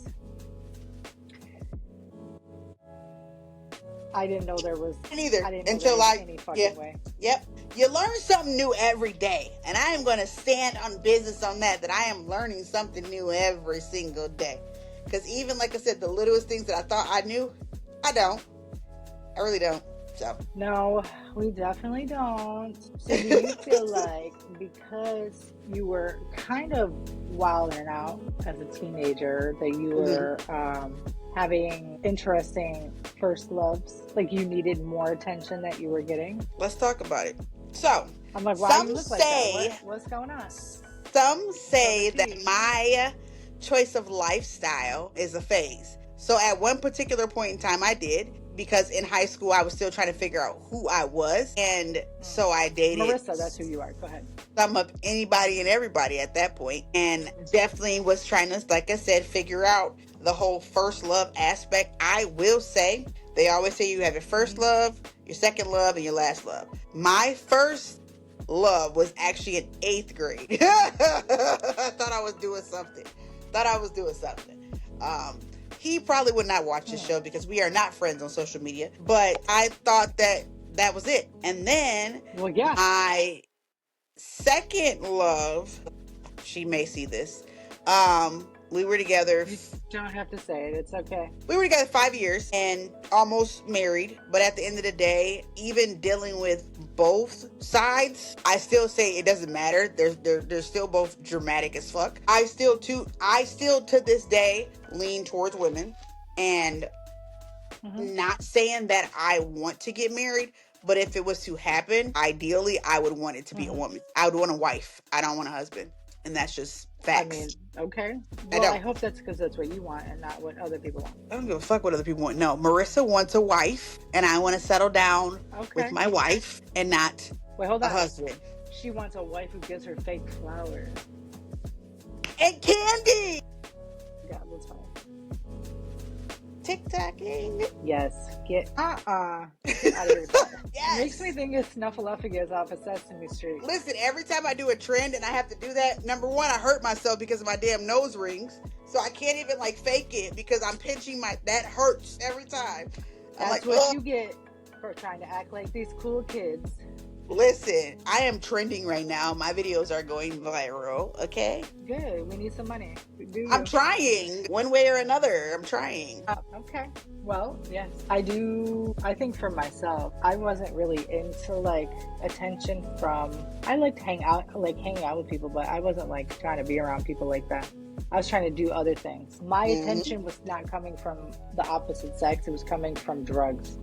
I didn't know there was. Neither I didn't know until there was any fucking way. Yep. You learn something new every day, and I am going to stand on business on that I am learning something new every single day. Because even, like I said, the littlest things that I thought I knew, I don't. I really don't. So. No, we definitely don't. So do you feel like because you were kind of wilding out as a teenager that you were having interesting first loves, like you needed more attention that you were getting? Let's talk about it. So, I'm like, why some do you look say, like that? What's going on? Some say that my choice of lifestyle is a phase. So at one particular point in time, I did, because in high school, I was still trying to figure out who I was. And so I dated. Marissa, that's who you are. Go ahead. Some of anybody and everybody at that point. And definitely was trying to, like I said, figure out the whole first love aspect. I will say, they always say you have your first love, your second love, and your last love. My first love was actually in 8th grade. I thought I was doing something. He probably would not watch this show because we are not friends on social media, but I thought that was it. And then my second love, she may see this, we were together. You don't have to say it. It's okay. We were together 5 years and almost married. But at the end of the day, even dealing with both sides, I still say it doesn't matter. They're still both dramatic as fuck. I still to this day lean towards women, and not saying that I want to get married, but if it was to happen, ideally I would want it to be a woman. I would want a wife. I don't want a husband. And that's just facts. I mean, okay. Well, I hope that's because that's what you want and not what other people want. I don't give a fuck what other people want. No, Marissa wants a wife, and I want to settle down with my wife and not hold a on. husband. She wants a wife who gives her fake flowers and candy. Yeah, that's fine. TikToking. Yes. Get out of here. Yes. Makes me think it's Snuffleupagus off of Sesame Street. Listen, every time I do a trend and I have to do that, number one, I hurt myself because of my damn nose rings. So I can't even fake it because I'm pinching that hurts every time. That's what you get for trying to act like these cool kids. Listen, I am trending right now. My videos are going viral, okay? Good. We need some money. I'm trying. One way or another, I'm trying. Okay. Well, yes. I think for myself, I wasn't really into attention from, I liked hanging out with people, but I wasn't trying to be around people like that. I was trying to do other things. My attention was not coming from the opposite sex. It was coming from drugs.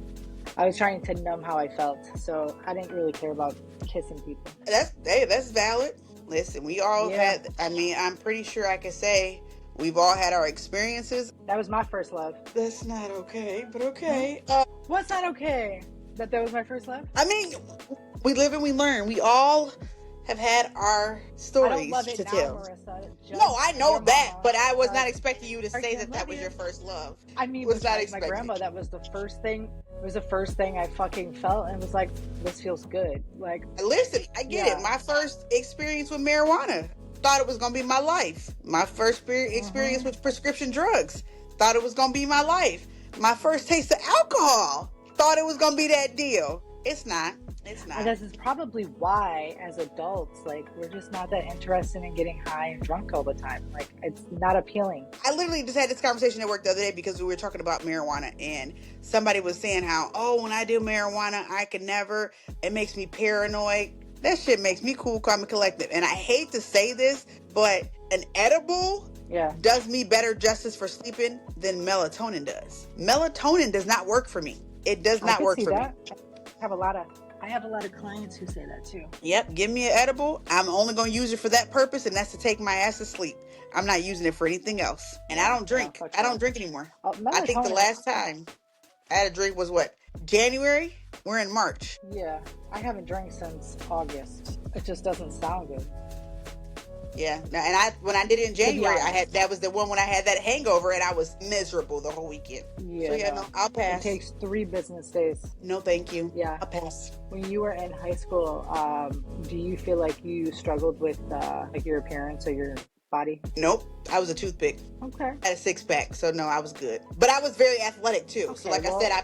I was trying to numb how I felt, so I didn't really care about kissing people. That's valid. Listen, we all had, I'm pretty sure I can say we've all had our experiences. That was my first love. That's not okay, but okay. What's not okay? That was my first love? I mean, we live and we learn. We all have had our stories I don't love it to now, tell. Marissa. No, I know that, but I was not expecting you to say that was your first love. I mean, was not my grandma, that was the first thing. It was the first thing I fucking felt, and was like, this feels good. Listen, I get it. My first experience with marijuana, thought it was gonna be my life. My first experience with prescription drugs, Thought it was gonna be my life. My first taste of alcohol. Thought it was gonna be that deal. It's not. It's And not. this is probably why, as adults, like, we're just not that interested in getting high and drunk all the time. Like, it's not appealing. I literally just had this conversation at work the other day because we were talking about marijuana, and somebody was saying how, oh, when I do marijuana, I can never, it makes me paranoid. That shit makes me cool, calm, and collected. And I hate to say this, but an edible Yeah. does me better justice for sleeping than melatonin does. Melatonin does not work for me. It does I not can work see for me. that. I have a lot of clients who say that too. Yep, give me an edible. I'm only going to use it for that purpose, and that's to take my ass to sleep. I'm not using it for anything else. And I don't drink. fuck I don't that. drink anymore. Oh, I think the melatonin. last time I had a drink was what? January? We're in March. Yeah, I haven't drank since August. It just doesn't sound good. Yeah. Now, and when I did it in be January, honest. that was the one when I had that hangover and I was miserable the whole weekend. Yeah, So yeah, no. no, I'll It pass. takes 3 business days. No, thank you. Yeah. I'll pass. When you were in high school, do you feel like you struggled with like your appearance or your body? Nope. I was a toothpick. Okay. I had a 6-pack, so no, I was good. But I was very athletic too. So Okay, like I said, I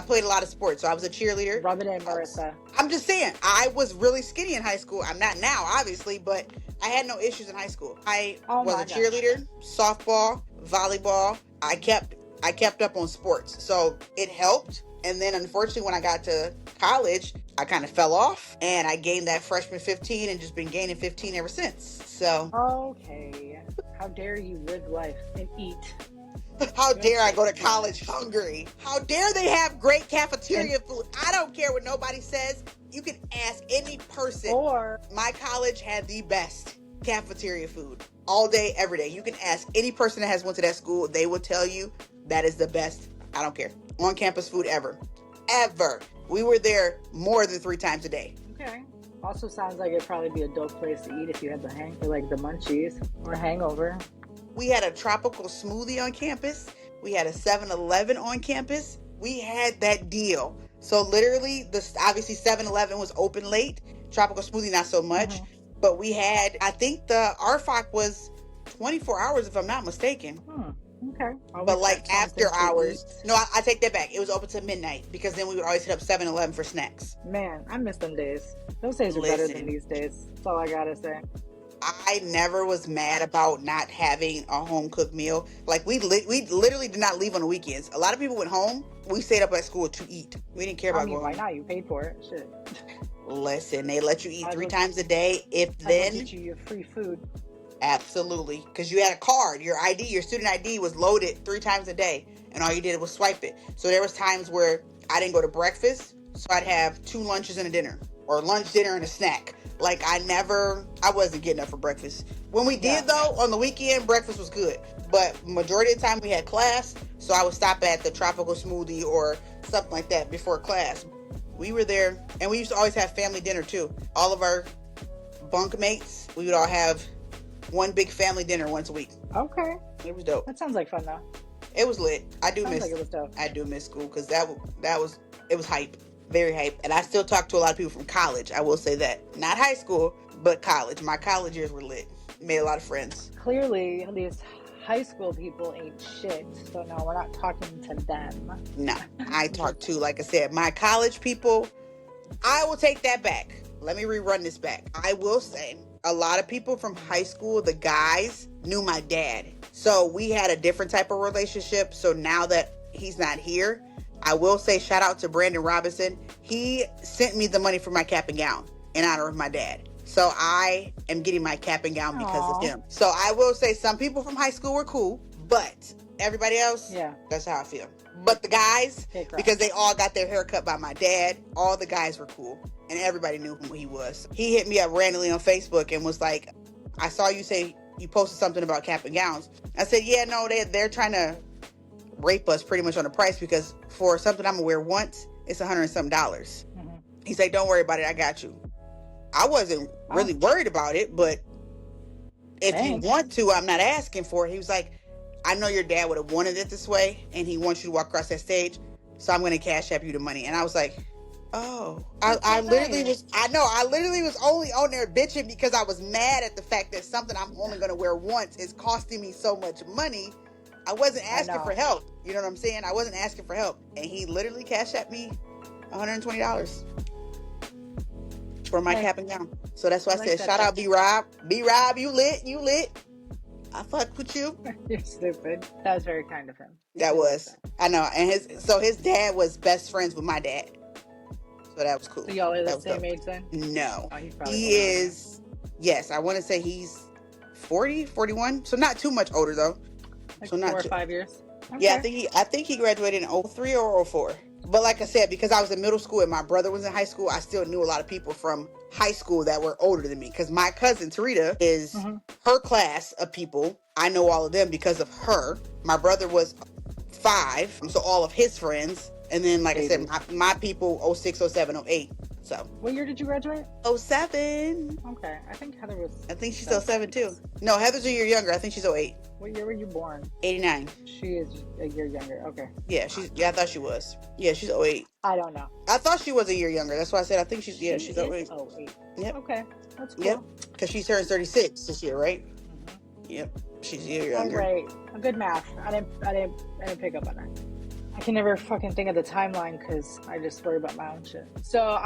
played a lot of sports. So I was a cheerleader. Rub it in, Marissa. I'm just saying, I was really skinny in high school. I'm not now, obviously, but I had no issues in high school. I Oh was my a gosh. cheerleader, softball, volleyball. I kept up on sports, so it helped. And then unfortunately, when I got to college, I kind of fell off, and I gained that freshman 15 and just been gaining 15 ever since. So Okay. How dare you live life and eat? how dare I go to college hungry? How dare they have great cafeteria food? I don't care what nobody says. You can ask any person. Or My college had the best cafeteria food all day, every day. You can ask any person that has went to that school. They will tell you that is the best. I don't care. On campus food ever. Ever. We were there more than 3 times a day. okay. Also sounds like it'd probably be a dope place to eat if you had the munchies or hangover. We had a tropical smoothie on campus. We had a 7-Eleven on campus. We had that deal. So literally, obviously 7-Eleven was open late. Tropical smoothie, not so much. Mhm. But we had, I think the RFOC was 24 hours, if I'm not mistaken. Okay. But like after hours. Eat. No, I take that back. It was open to midnight because then we would always hit up 7-Eleven for snacks. Man, I miss them days. Those days are better Listen. than these days. That's all I gotta say. I never was mad about not having a home cooked meal. Like we literally did not leave on the weekends. A lot of people went home. We stayed up at school to eat. We didn't care I about mean, going why home. not? You paid for it. Shit. Listen, they let you eat I 3 will- times a day. If I will then, teach you your free food. absolutely, because you had a card. Your ID, your student ID was loaded 3 times a day, and all you did was swipe it. So there was times where I didn't go to breakfast, so I'd have 2 lunches and a dinner, or lunch, dinner, and a snack. Like I wasn't getting up for breakfast. When we did though, on the weekend, breakfast was good. But majority of the time we had class, so I would stop at the tropical smoothie or something like that before class. We were there, and we used to always have family dinner too. All of our bunk mates, we would all have one big family dinner once a week. Okay. It was dope. That sounds like fun though. It was lit. I do Sounds miss like it was dope. I do miss school because it was hype. Very hype. And I still talk to a lot of people from college. I will say that. Not high school, but college. My college years were lit. Made a lot of friends. Clearly, these high school people ain't shit. So no, we're not talking to them. Nah, I talk to, like I said, my college people. I will take that back. Let me rerun this back. I will say a lot of people from high school, the guys, knew my dad. So we had a different type of relationship. So now that he's not here, I will say shout out to Brandon Robinson. He sent me the money for my cap and gown in honor of my dad. So I am getting my cap and gown because of him. So I will say some people from high school were cool, but everybody else, Yeah. that's how I feel. But the guys, Pick right. because they all got their hair cut by my dad, all the guys were cool. And everybody knew who he was. He hit me up randomly on Facebook and was like, I saw you say you posted something about cap and gowns. I said, yeah, no, they're trying to rape us pretty much on the price because for something I'm gonna wear once, it's $100 and something. Mhm. He's like, don't worry about it, I got you. I wasn't really worried about it, but if Thanks. you want to, I'm not asking for it. He was like, I know your dad would have wanted it this way, and he wants you to walk across that stage, so I'm gonna cash app you the money. And I was like, oh, I literally was only on there bitching because I was mad at the fact that something I'm only gonna wear once is costing me so much money. I wasn't I asking for know. help. You know what I'm saying? I wasn't asking for help. And he literally cashed at me $120 for my Hey, cap and gown. So that's why I I like said, that shout though. out B-Rob. B-Rob, you lit, you lit. I fuck with you. You're stupid. That was very kind of him. That I like was. that. I know. And his dad was best friends with my dad. So that was cool. So y'all are That the was same dope. age then? No. Oh, he's probably He older than you. is, yes, I want to say he's 40, 41. So not too much older though. Like So not 4 or too, 5 years. Okay. yeah, I think he graduated in 03 or 04. But like I said, because I was in middle school and my brother was in high school, I still knew a lot of people from high school that were older than me. Because my cousin Tarita is her class of people. I know all of them because of her. My brother was 5, so all of his friends. And then, like I said, my people 06, 07, 08. So What year did you graduate? 07. Okay, I think Heather was. I think she's 07 too. No, Heather's a year younger. I think she's 08. What year were you born? 89. She is a year younger. Okay. Yeah, I thought she was. Yeah, she's 08. I don't know. I thought she was a year younger. That's why I said I think she's she's 08. Oh, 08. Yep. Okay, that's cool. Yep. Because she turns 36 this year, right? Yep. She's a year All younger. right. Good math. I didn't pick up on that. I can never fucking think of the timeline because I just worry about my own shit. So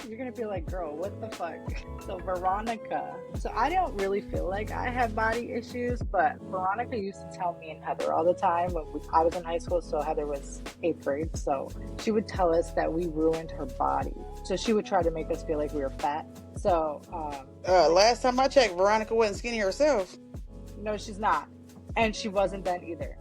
you're gonna be like, girl, what the fuck? So Veronica. So I don't really feel like I have body issues, but Veronica used to tell me and Heather all the time when I was in high school. So Heather was 8th grade. So she would tell us that we ruined her body. So she would try to make us feel like we were fat. So last time I checked, Veronica wasn't skinny herself. no, she's not, and she wasn't then either.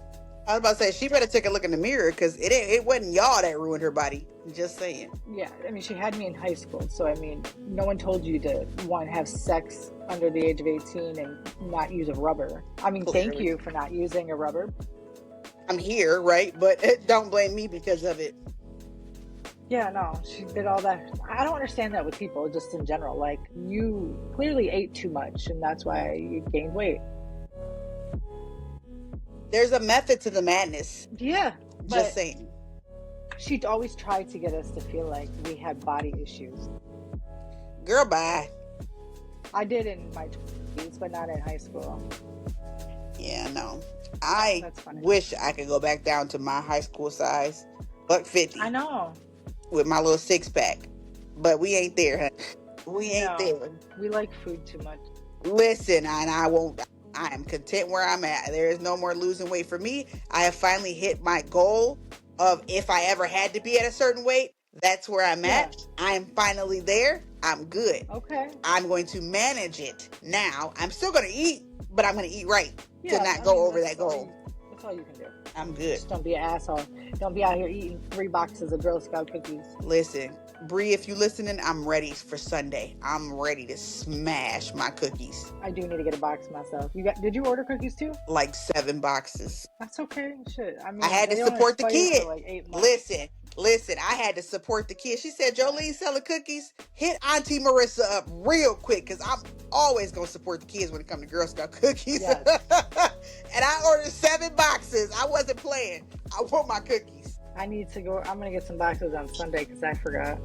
I was about to say she better take a look in the mirror because it wasn't y'all that ruined her body. Just saying. Yeah, I mean, she had me in high school, so I mean, no one told you to have sex under the age of 18 and not use a rubber. I mean, Clearly. Thank you for not using a rubber. I'm here, right? But don't blame me because of it. Yeah, no, she did all that. I don't understand that with people, just in general. Like, you clearly ate too much, and that's why you gained weight. There's a method to the madness. Yeah, but Just saying. she always tried to get us to feel like we had body issues. Girl, bye. I did in my 20s, but not in high school. Yeah, no. I That's funny. wish I could go back down to my high school size. $150. I know. With my little 6-pack. But we ain't there, huh? We ain't there. We like food too much. Listen, and I am content where I'm at. There is no more losing weight for me. I have finally hit my goal of if I ever had to be at a certain weight, that's where I'm at. I am finally there. I'm good. Okay. I'm going to manage it now. I'm still going to eat, but I'm going to eat right to not go over that goal. That's all you can do. I'm good. Just don't be an asshole. Don't be out here eating 3 boxes of Girl Scout cookies. Listen, Bree, if you listening, I'm ready for Sunday. I'm ready to smash my cookies. I do need to get a box myself. Did you order cookies too? Like 7 boxes. That's okay. Shit. I mean, I had to they only support the expire kid. for like 8 months. Listen, I had to support the kid. She said, Jolene selling cookies. Hit Auntie Marissa up real quick because I'm always going to support the kids when it comes to Girl Scout cookies. Yes. And I ordered 7 boxes. I wasn't playing. I want my cookies. I need to go. I'm going to get some boxes on Sunday because I forgot.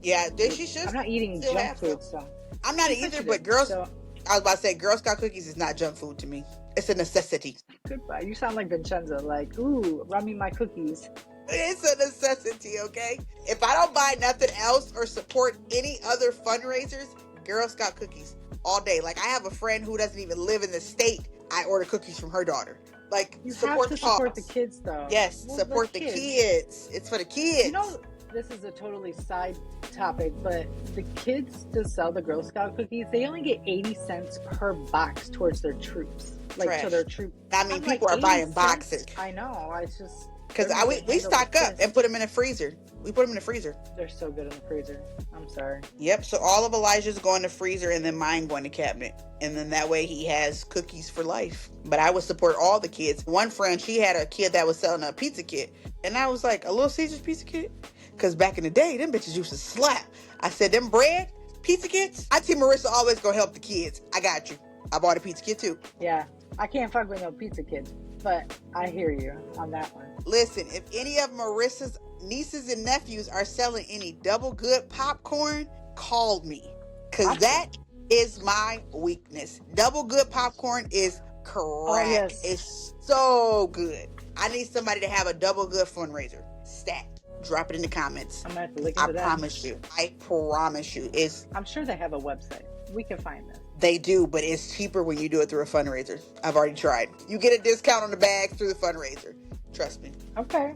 Yeah, she should. I'm not eating still junk have food, some. so. I'm not She said either, she but did, I was so about to say Girl Scout cookies is not junk food to me. It's a necessity. goodbye. You sound like Vincenzo. Like, ooh, run me my cookies. It's a necessity, okay? If I don't buy nothing else or support any other fundraisers, Girl Scout cookies all day. Like, I have a friend who doesn't even live in the state. I order cookies from her daughter. Like, You support have to the support cause. the kids, though. Yes, Well, support the kids. It's for the kids. You know, this is a totally side topic, but the kids to sell the Girl Scout cookies, they only get 80 cents per box towards their troops. Like, Trash. to their troop. I mean, I'm people like, are buying 80 boxes. cents? I know. It's just... Because they're we handled stock with up this. and put them in the freezer. We put them in the freezer. They're so good in the freezer. I'm sorry. Yep, so all of Elijah's go in the freezer and then mine go in the cabinet. And then that way he has cookies for life. But I would support all the kids. One friend, she had a kid that was selling a pizza kit. And I was like, a Little Caesars pizza kit? Because back in the day, them bitches used to slap. I said, them bread pizza kits? Auntie Marissa always gonna help the kids. I got you. I bought a pizza kit too. Yeah. I can't fuck with no pizza kids. But I hear you on that one. Listen, if any of Marissa's nieces and nephews are selling any double good popcorn, call me. Because that is my weakness. Double good popcorn is crack yes. is so good. I need somebody to have a double good fundraiser. Stat. Drop it in the comments. I'm gonna have to look I into that. promise you. I promise you. I'm sure they have a website. We can find this. They do, but it's cheaper when you do it through a fundraiser. I've already tried. You get a discount on the bags through the fundraiser. Trust me. Okay.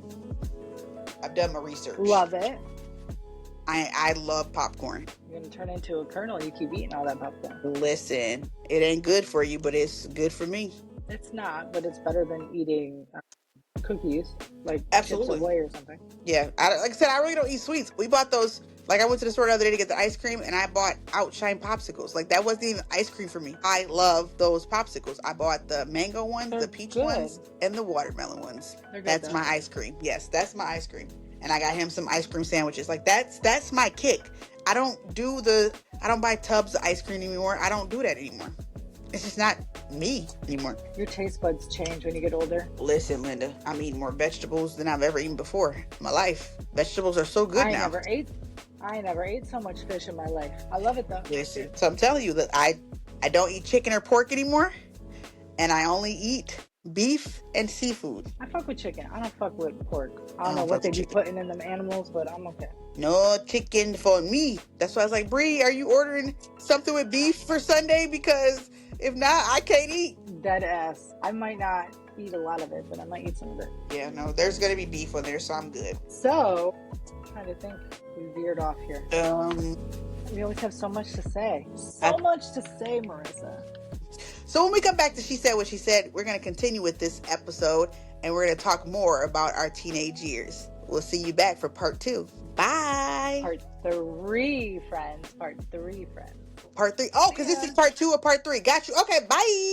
I've done my research. Love it. I love popcorn. You're gonna turn into a colonel. You keep eating all that popcorn. Listen, it ain't good for you, but it's good for me. It's not, but it's better than eating cookies, like Absolutely. Chips Ahoy or something. Yeah, like I said, I really don't eat sweets. We bought those. Like, I went to the store the other day to get the ice cream, and I bought Outshine popsicles. Like, that wasn't even ice cream for me. I love those popsicles. I bought the mango ones, They're the peach good. ones, and the watermelon ones. They're good, That's though. my ice cream. Yes, that's my ice cream. And I got him some ice cream sandwiches. Like, that's my kick. I don't buy tubs of ice cream anymore. I don't do that anymore. It's just not me anymore. Your taste buds change when you get older. Listen, Linda, I'm eating more vegetables than I've ever eaten before in my life. Vegetables are so good I now. never ate so much fish in my life. I love it though. Listen, so I'm telling you that I don't eat chicken or pork anymore, and I only eat beef and seafood. I fuck with chicken. I don't fuck with pork. I don't know what they be putting in them animals, but I'm okay. No chicken for me. That's why I was like, Bree, are you ordering something with beef for Sunday? Because if not, I can't eat. Dead ass. I might not eat a lot of it, but I might eat some of it. Yeah, no, there's gonna be beef on there, so I'm good. So, I'm trying to think. We veered off here. We always have so much to say. So much to say, Marissa. So when we come back to She Said What She Said, we're going to continue with this episode, and we're going to talk more about our teenage years. We'll see you back for part 2. Bye. Part 3, friends. Part 3, friends. Part 3. Oh, because this is part 2 of part 3. Got you. Okay, bye.